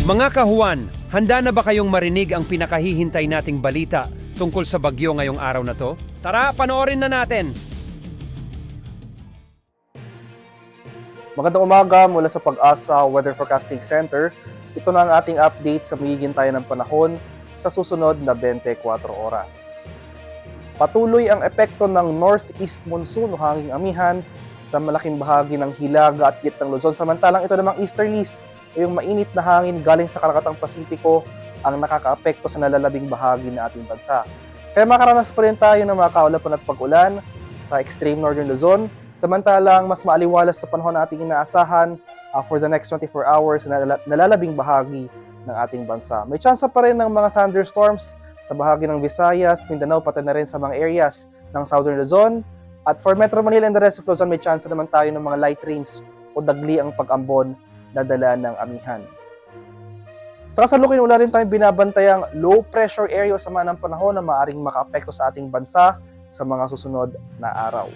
Mga kahuan, handa na ba kayong marinig ang pinakahihintay nating balita tungkol sa bagyo ngayong araw na to? Tara, panoorin na natin! Magandang umaga mula sa Pag-asa Weather Forecasting Center. Ito na ang ating update sa magiging tayo ng panahon sa susunod na 24 oras. Patuloy ang epekto ng northeast monsoon o hanging amihan sa malaking bahagi ng Hilaga at gitnang Luzon. Samantalang ito namang easterlies o yung mainit na hangin galing sa Karakatang Pasipiko ang nakakaapekto sa nalalabing bahagi ng ating bansa. Kaya makaranas pa rin tayo ng mga kaulapan at pag-ulan sa extreme northern Luzon. Samantalang mas maaliwalas sa panahon na ating inaasahan for the next 24 hours na nalalabing bahagi ng ating bansa. May tsansa pa rin ng mga thunderstorms sa bahagi ng Visayas, Mindanao, pati na rin sa mga areas ng southern Luzon. At for Metro Manila and the rest of Luzon, may tsansa naman tayo ng mga light rains o dagli ang pag-ambon na dala ng amihan. Sa kasalukuyan, wala rin tayong binabantayang low pressure area o sama ng panahon na maaaring makaapekto sa ating bansa sa mga susunod na araw.